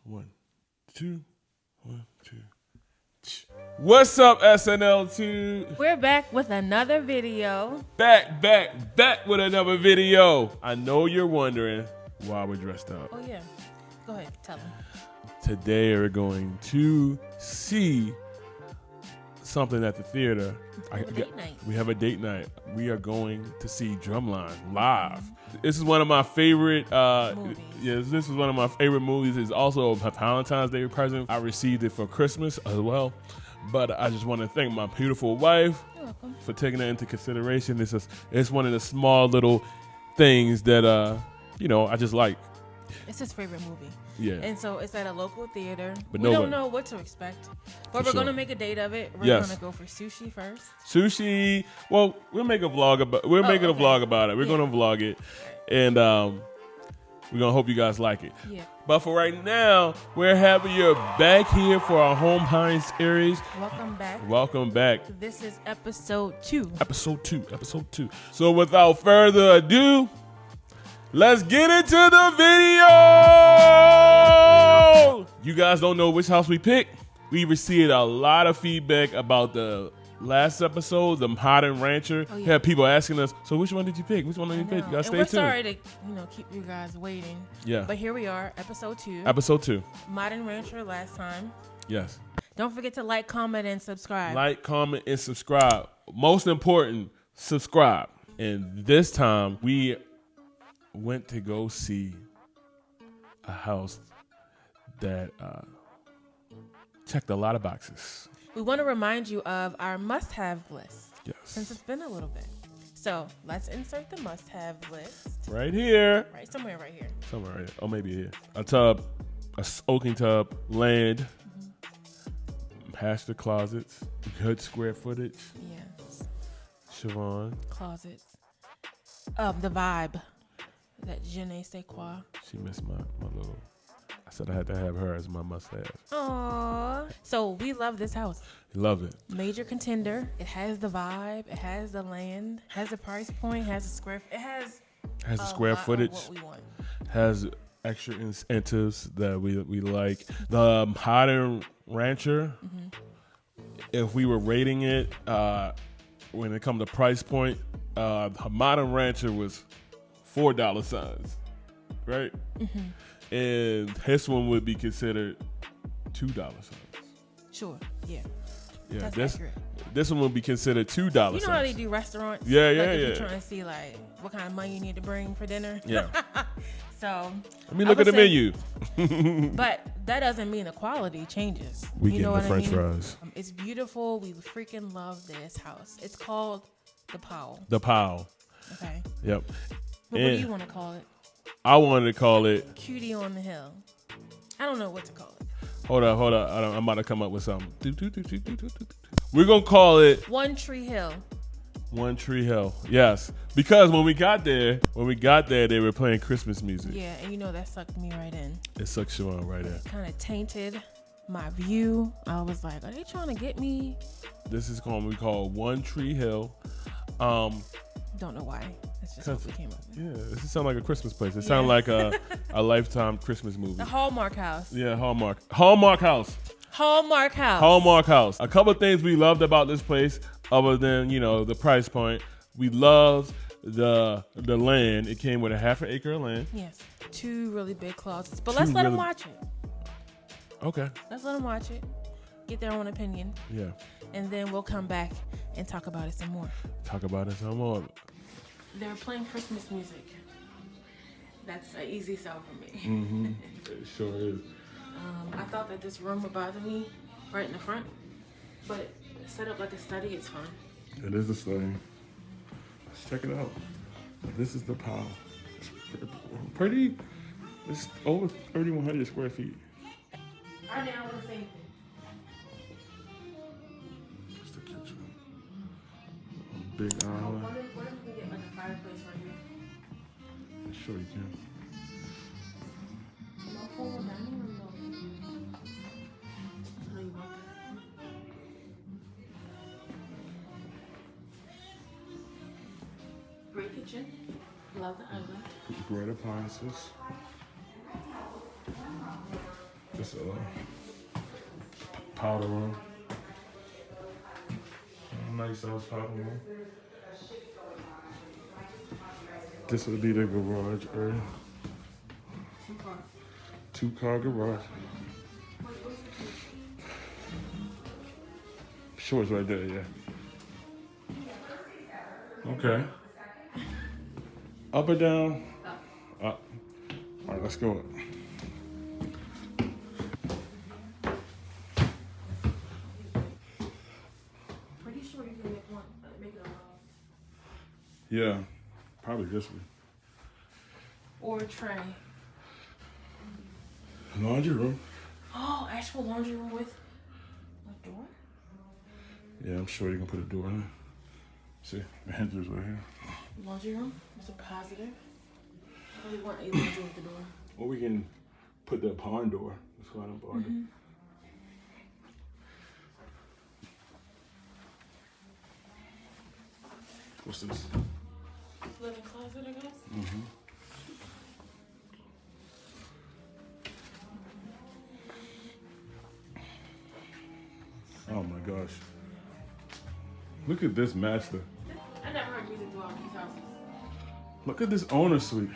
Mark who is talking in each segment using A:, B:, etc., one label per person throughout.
A: 1, 2, 1, 2. What's up, SNL2?
B: We're back with another video.
A: Back with another video. I know you're wondering why we're dressed up.
B: Oh yeah, go ahead, tell them.
A: Today we're going to see something at the theater. We have a date night. We are going to see Drumline live. This is one of my favorite movies. Yes, this is one of my favorite movies. It's also a Valentine's Day present. I received it for Christmas as well. But I just want to thank my beautiful wife for taking that into consideration. It's one of the small little things that I just like.
B: It's his favorite movie.
A: Yeah.
B: And so it's at a local theater.
A: But
B: we don't know what to expect. But we're going to make a date of it. We're going to go for sushi first.
A: Sushi. Well, we'll make a vlog about We're making a vlog about it. We're going to vlog it. And we're going to hope you guys like it.
B: Yeah.
A: But for right now, we're happy you're back here for our Home Pine series.
B: Welcome back.
A: Welcome back.
B: This is episode 2.
A: Episode 2. So without further ado, let's get into the video! You guys don't know which house we picked. We received a lot of feedback about the last episode, the Modern Rancher.
B: Oh, yeah.
A: We had people asking us, so which one did you pick? Which one did you pick? You guys stay tuned.
B: We're sorry to keep you guys waiting.
A: Yeah.
B: But here we are, episode 2.
A: Episode 2.
B: Modern Rancher last time.
A: Yes.
B: Don't forget to like, comment, and subscribe.
A: Like, comment, and subscribe. Most important, subscribe. And this time, we went to go see a house that checked a lot of boxes.
B: We want to remind you of our must-have list.
A: Yes.
B: Since it's been a little bit. So let's insert the must-have list.
A: Right here.
B: Somewhere right here.
A: Somewhere right here. Oh, maybe here. A tub, a soaking tub, land, master closets, good square footage.
B: Yes.
A: Siobhan.
B: Closets. The vibe. That je ne sais quoi.
A: She missed my little... I said I had to have her as my must-have.
B: Aww. So we love this house.
A: Love it.
B: Major contender. It has the vibe. It has the land. Has the price point. Has the square. It has
A: the square footage.
B: What we want.
A: Has extra incentives that we like. The Modern Rancher. If we were rating it, when it comes to price point, the Modern Rancher was $4 signs, right? And this one would be considered $2 signs.
B: Sure. Yeah.
A: Yeah.
B: That's accurate.
A: This one would be considered $2 signs.
B: You know how they do restaurants?
A: Yeah.
B: You're trying to see what kind of money you need to bring for dinner.
A: Yeah.
B: So.
A: Let me look at the menu.
B: But that doesn't mean the quality changes.
A: We get the French fries.
B: It's beautiful. We freaking love this house. It's called the Powell.
A: The Powell.
B: Okay.
A: Yep.
B: But what do you want to call it?
A: I wanted to call it
B: Cutie on the Hill. I don't know what to call it.
A: Hold up. I'm about to come up with something. We're going to call it
B: One Tree Hill.
A: One Tree Hill. Yes. Because when we got there, they were playing Christmas music.
B: Yeah, and that sucked me right in.
A: It sucked Siobhan right in.
B: Kind of tainted my view. I was like, are they trying to get me?
A: This is we call One Tree Hill.
B: Don't know why. That's just what we came up with.
A: Yeah, this sounds like a Christmas place. It sounds like a Lifetime Christmas movie.
B: The Hallmark house.
A: Yeah, Hallmark house. A couple of things we loved about this place, other than the price point. We loved the land. It came with a half an acre of land.
B: Yes, 2 really big closets. But let's let them watch it.
A: Okay.
B: Let's let them watch it. Get their own opinion.
A: Yeah.
B: And then we'll come back and talk about it some more. They're playing Christmas music. That's an easy sell for me.
A: It sure is.
B: I thought that this room would bother me right in the front, but set up like a study, it's fun.
A: It is a study. Let's check it out. This is the Powell. It's pretty. It's over 3,100 square feet.
B: Right now, we're the same thing.
A: It's the kitchen. A big island.
B: What if we get like a fireplace right here?
A: Sure you can.
B: No formal dining room though. No, you want that. Great kitchen. Love the island.
A: Great appliances. This powder room. Nice size powder room. This would be the garage area. 2-car garage. Sure, it's right there, yeah. Okay. Up or down? Up. All right, let's go up.
B: Pretty sure you can make it a loft.
A: Yeah, probably this one.
B: Or a tray.
A: Laundry room.
B: Oh, actual laundry room with a door?
A: Yeah, I'm sure you can put a door in there. See, the hinges right here.
B: Laundry room? It's a positive. I really want a laundry room with the door.
A: Or we can put the barn door. That's why I'm barn door. What's this?
B: Living closet, I guess?
A: Mm-hmm. Oh my gosh. Look at this master.
B: I never heard music throughout these houses.
A: Look at this owner suite.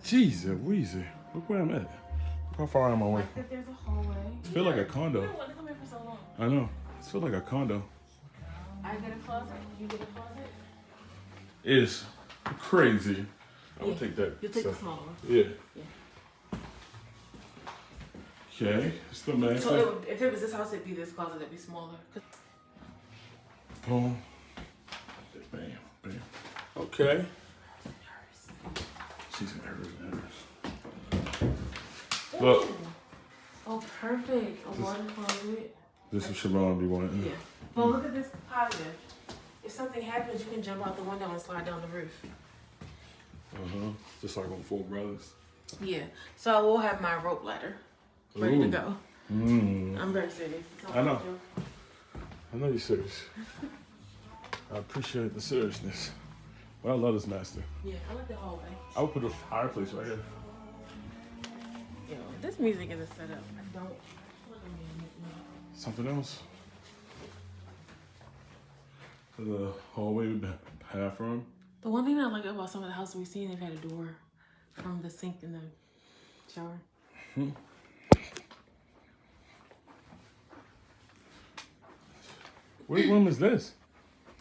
A: Jeez, Weezy. Look where I'm at. Look how far am I away from?
B: If there's a hallway.
A: It feels like a condo.
B: You don't want to come here for so long.
A: I know. It feels like a condo.
B: I get a closet. You get a closet.
A: It's crazy. I would
B: Yeah.
A: take that.
B: You'll take the small one.
A: Yeah.
B: Yeah.
A: Okay. It's the master.
B: So if it was this house, it'd be this closet. It'd be smaller.
A: Boom. Bam. Bam. Okay. She's in hers. Look.
B: Oh, perfect. A water closet.
A: This is Sharon be wanting.
B: Yeah. But look at this positive. If something happens, you can jump out the window and slide down the roof.
A: Just like on Four Brothers.
B: Yeah. So I will have my rope ladder ready to go. I'm very serious.
A: I know. I know you're serious. I appreciate the seriousness. But I love this master.
B: Yeah, I like the hallway.
A: I would put a fireplace right here.
B: Yo, this music is a setup. I don't.
A: Something else. The hallway with the bathroom.
B: The one thing I like about some of the houses we've seen, they've had a door from the sink in the shower.
A: What room is this?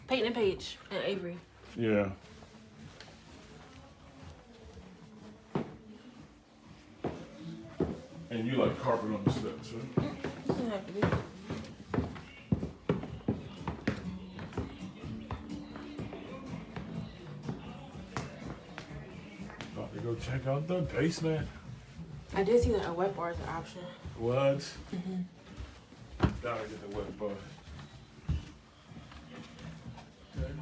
B: Peyton and Paige and Avery.
A: Yeah. And you like carpet on the steps, right?
B: Doesn't have to be.
A: About to go check out the basement.
B: I did see that a wet bar is an option.
A: What? Gotta get the wet bar. Okay.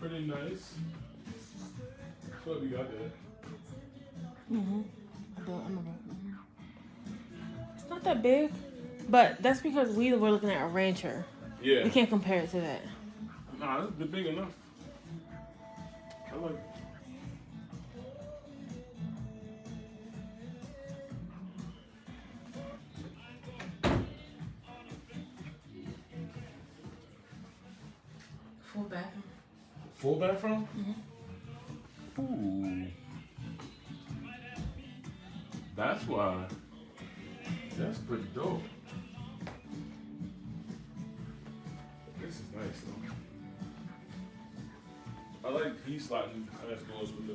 A: Pretty nice. That's what we got there.
B: I remember. It's not that big, but that's because we were looking at a rancher.
A: Yeah.
B: We can't compare it to that.
A: Nah, it's big enough. I like it.
B: Full bathroom.
A: Full bathroom? Ooh. That's why. That's pretty dope. This is nice though. I like these sliding glass doors with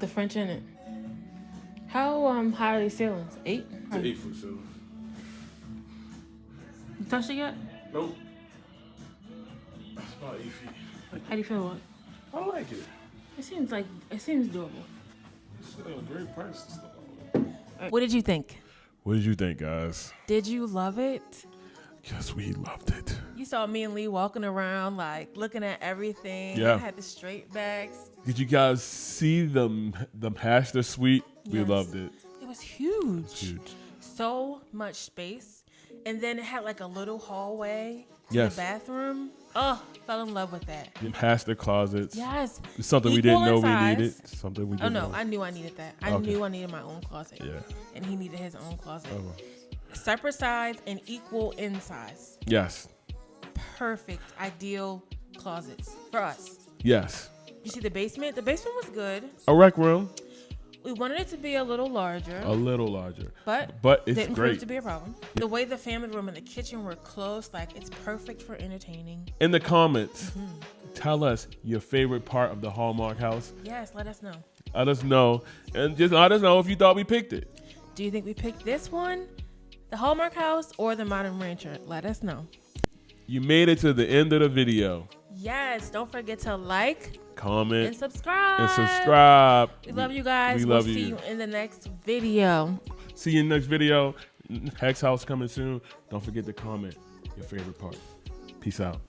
B: The French in it. How high are these ceilings? 8?
A: the 8-foot ceiling.
B: You touched it yet?
A: Nope. That's about 8 feet.
B: How do you feel about it?
A: I like it.
B: It seems doable.
A: It's a great price and stuff.
B: What did you think?
A: What did you think, guys?
B: Did you love it?
A: Yes, we loved it.
B: You saw me and Lee walking around, like looking at everything.
A: Yeah.
B: I had the straight backs.
A: Did you guys see the master suite? We
B: Yes.
A: loved it.
B: It was huge.
A: It's huge.
B: So much space. And then it had like a little hallway to
A: Yes.
B: the bathroom. Oh, fell in love with that.
A: Past the closets.
B: Yes.
A: It's something we
B: Equal
A: didn't know
B: in
A: we
B: size.
A: needed. Something we
B: Oh
A: didn't
B: no,
A: know.
B: I knew I needed that. I
A: Okay.
B: knew I needed my own closet.
A: Yeah.
B: And he needed his own closet.
A: Oh.
B: Separate size and equal in size.
A: Yes.
B: Perfect, ideal closets for us.
A: Yes.
B: You see the basement? The basement was good.
A: A rec room.
B: We wanted it to be a little larger.
A: A little larger.
B: But
A: it's
B: didn't
A: great.
B: prove to be a problem. The way the family room and the kitchen were close, like it's perfect for entertaining.
A: In the comments, tell us your favorite part of the Hallmark house.
B: Yes, let us know.
A: Let us know. And just let us know if you thought we picked it.
B: Do you think we picked this one, the Hallmark house, or the Modern Rancher? Let us know.
A: You made it to the end of the video.
B: Yes, don't forget to like,
A: comment,
B: and subscribe. We love you guys.
A: We'll
B: see you in the next video.
A: See you in the next video. Hex House coming soon. Don't forget to comment your favorite part. Peace out.